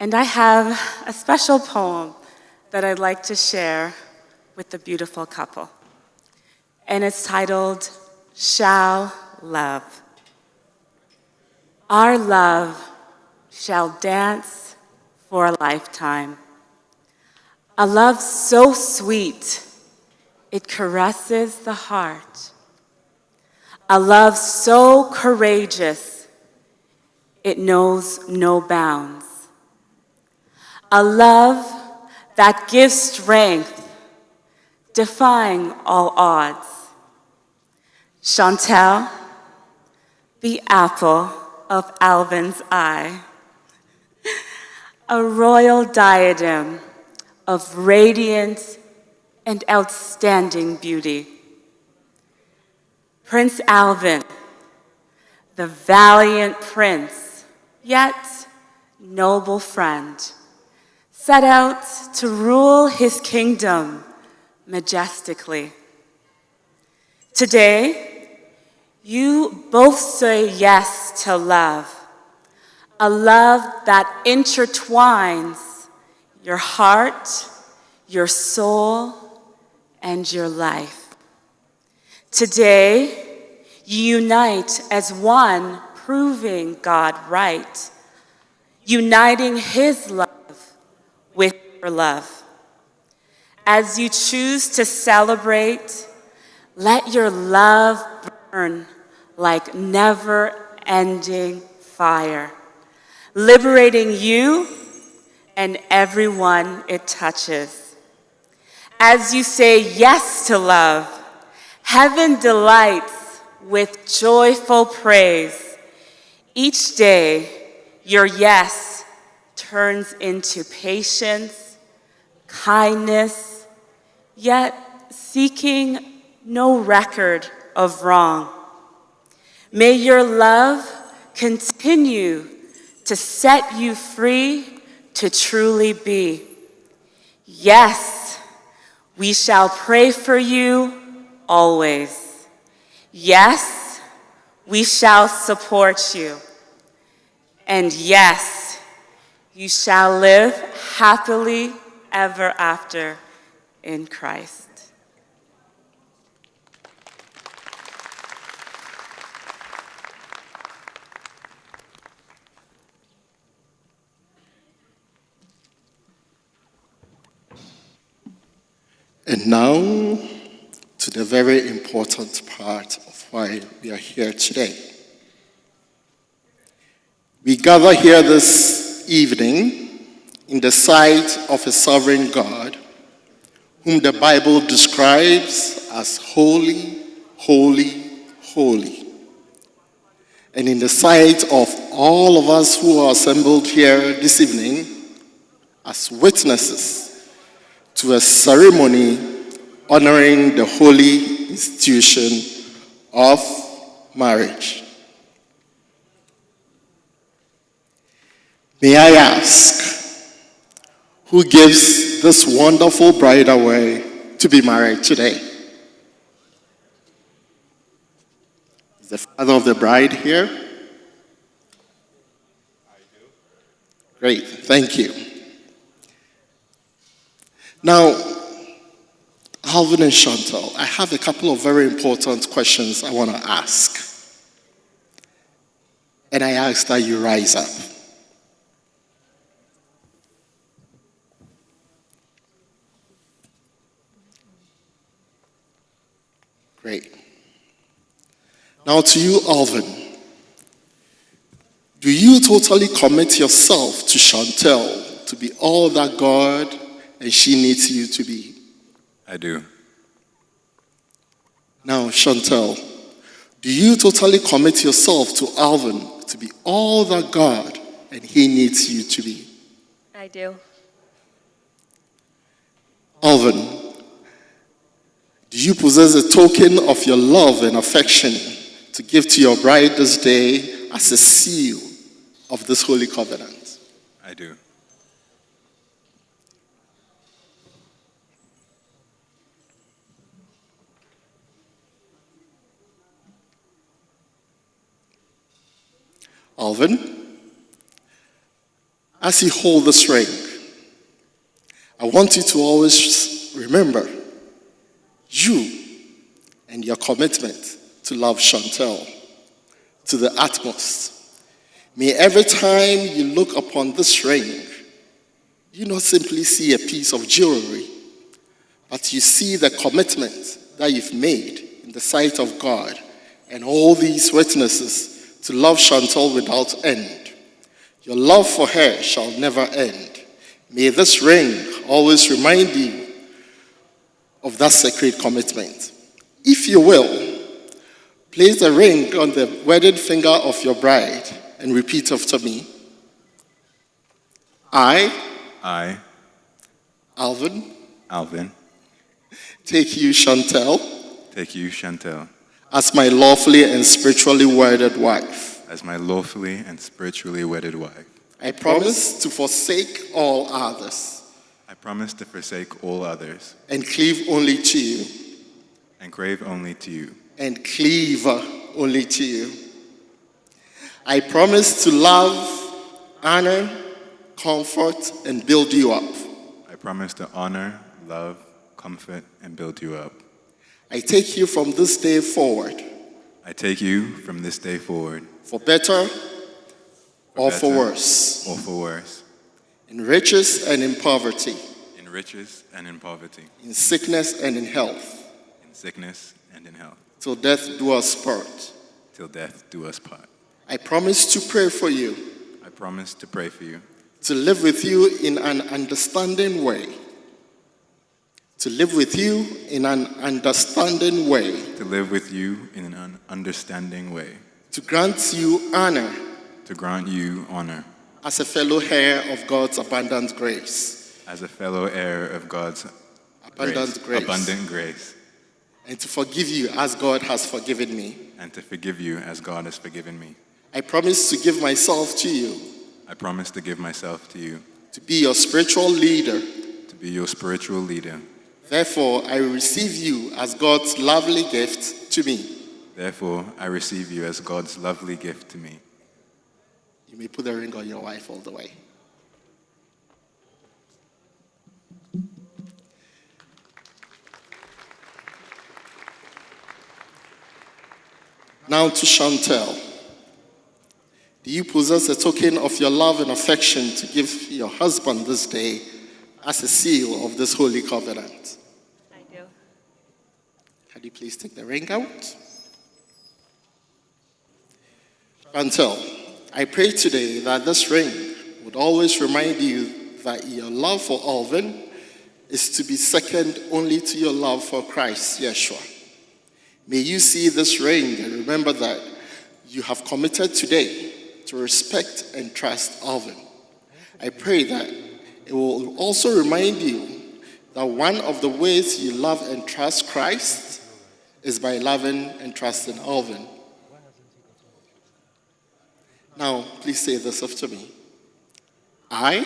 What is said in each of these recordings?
And I have a special poem that I'd like to share with the beautiful couple. And it's titled, Shall Love. Our love shall dance for a lifetime. A love so sweet, it caresses the heart. A love so courageous, it knows no bounds. A love that gives strength, defying all odds. Shantel, the apple of Alvin's eye, a royal diadem of radiant and outstanding beauty. Prince Alvin, the valiant prince, yet noble friend, set out to rule his kingdom majestically. Today, you both say yes to love, a love that intertwines your heart, your soul, and your life. Today, you unite as one, proving God right, uniting his love with your love. As you choose to celebrate, let your love burn like never-ending fire, liberating you and everyone it touches. As you say yes to love, heaven delights with joyful praise. Each day, your yes turns into patience, kindness, yet seeking no record of wrong. May your love continue to set you free to truly be. Yes, we shall pray for you always. Yes, we shall support you. And yes, you shall live happily ever after in Christ. And now, to the very important part of why we are here today. We gather here this evening in the sight of a sovereign God, whom the Bible describes as holy, holy, holy. And in the sight of all of us who are assembled here this evening as witnesses to a ceremony honoring the holy institution of marriage. May I ask, who gives this wonderful bride away to be married today? Is the father of the bride here? I do. Great, thank you. Now, Alvin and Shantel, I have a couple of very important questions I want to ask. And I ask that you rise up. Great. Now to you, Alvin. Do you totally commit yourself to Shantel to be all that God and she needs you to be? I do. Now, Shantel, do you totally commit yourself to Alvin to be all that God and he needs you to be? I do. Alvin, do you possess a token of your love and affection to give to your bride this day as a seal of this holy covenant? I do. Alvin, As you hold this ring, I want you to always remember you and your commitment to love Shantel to the utmost. May every time you look upon this ring, you not simply see a piece of jewelry, but you see the commitment that you've made in the sight of God and all these witnesses to love Shantel without end. Your love for her shall never end. May this ring always remind you of that sacred commitment. If you will, place the ring on the wedded finger of your bride and repeat after me. I, Alvin, take you, Shantel, as my lawfully and spiritually wedded wife. I promise to forsake all others and cleave only to you. And cleave only to you. I promise to love, honor, comfort, and build you up. I take you from this day forward. For better or for worse. In riches and in poverty. In sickness and in health. Till death do us part. I promise to pray for you. To live with you in an understanding way. To grant you honor. As a fellow heir of God's abundant grace. Abundant grace. And to forgive you as God has forgiven me. I promise to give myself to you. To be your spiritual leader. Therefore, I receive you as God's lovely gift to me. You may put the ring on your wife all the way. Now to Shantel. Do you possess a token of your love and affection to give your husband this day as a seal of this holy covenant? I do. Can you please take the ring out? Shantel, I pray today that this ring would always remind you that your love for Alvin is to be second only to your love for Christ, Yeshua. May you see this ring and remember that you have committed today to respect and trust Alvin. I pray that it will also remind you that one of the ways you love and trust Christ is by loving and trusting Alvin. Now, please say this after me. I,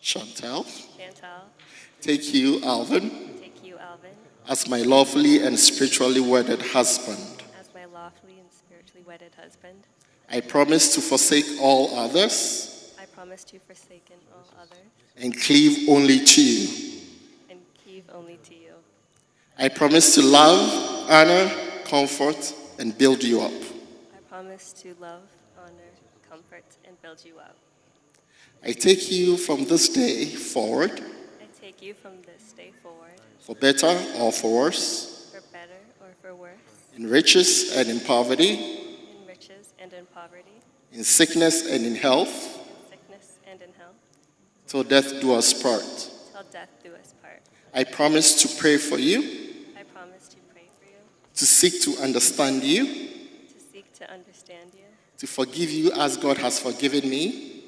Shantel, take you, Alvin, as my lawfully and spiritually wedded husband. I promise to forsake all others. And cleave only to you. I promise to love, honor, comfort, and build you up. I take you from this day forward. For better or for worse. In riches and in poverty. In sickness and in health. Till death do us part. I promise to pray for you. To seek to understand you. To forgive you as God has forgiven me.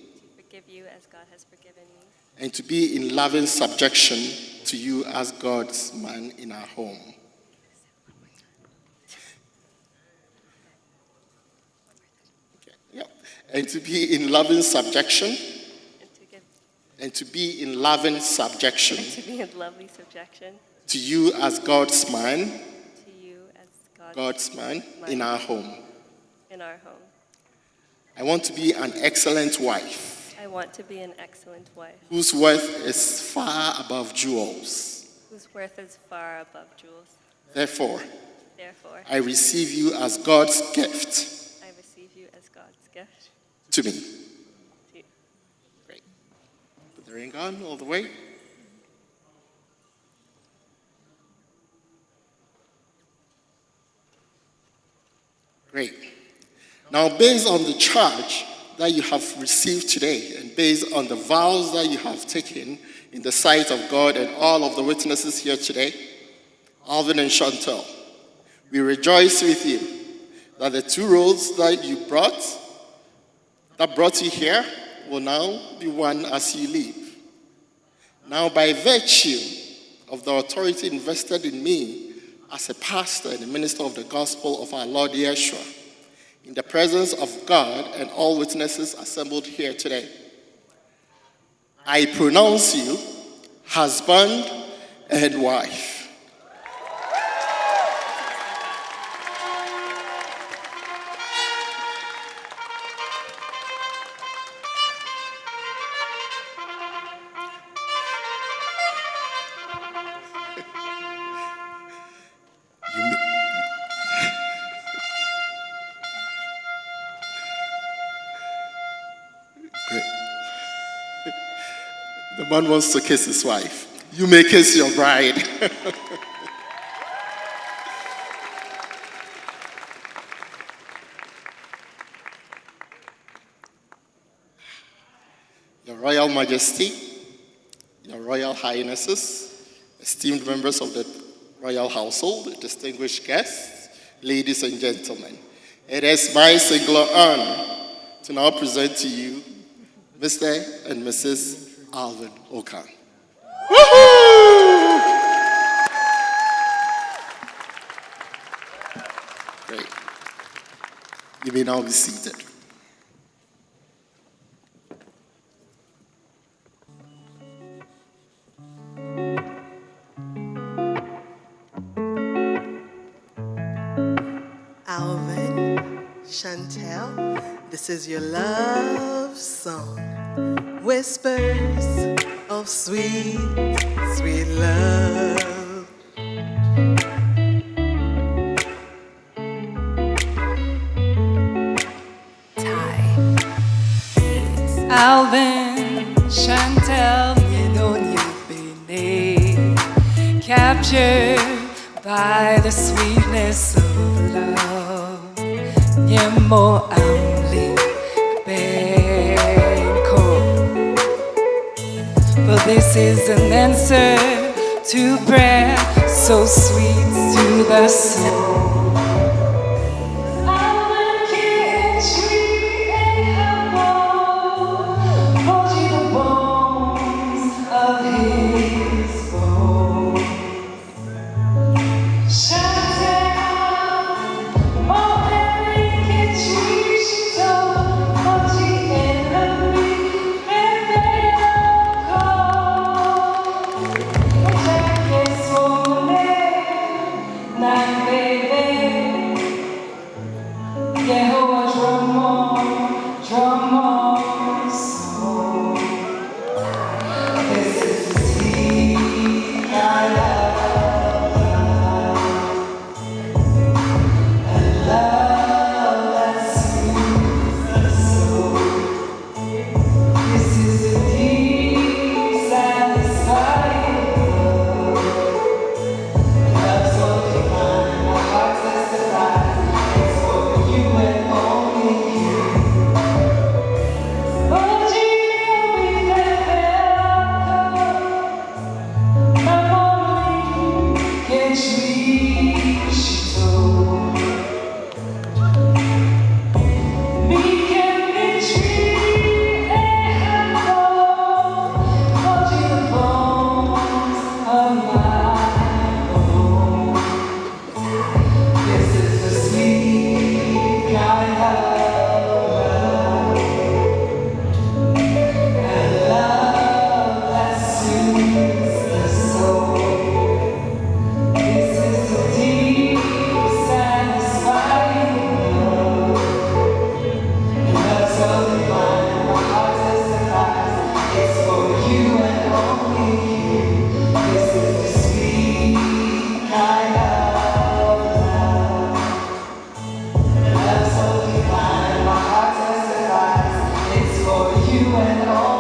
And to be in loving subjection to you as God's man in our home. And to be in loving subjection. And to be in loving subjection. To you as God's man. God's man in our home. I want to be an excellent wife. I want to be an excellent wife. Whose worth is far above jewels. Whose worth is far above jewels. Therefore, Therefore, I receive you as God's gift I receive you as God's gift to me. to you. Great. Put the ring on all the way. Great. Now, based on the charge that you have received today, and based on the vows that you have taken in the sight of God and all of the witnesses here today, Alvin and Shantel, we rejoice with you that the 2 roads that brought you here, will now be one as you leave. Now, by virtue of the authority invested in me as a pastor and a minister of the gospel of our Lord Yeshua, in the presence of God and all witnesses assembled here today, I pronounce you husband and wife. Great. The man wants to kiss his wife. You may kiss your bride. Your Royal Majesty, Your Royal Highnesses, esteemed members of the Royal Household, distinguished guests, ladies and gentlemen, it is my singular honor to now present to you Mr. and Mrs. Alvin Okan. Woohoo! Great. You may now be seated. Alvin, Shantel, this is your love song. Whispers of sweet, sweet love. Alvin, Shantel, captured by the sweetness of love. Nyemo amli benko. But this is an answer to prayer, so sweet to the soul. Baby you and all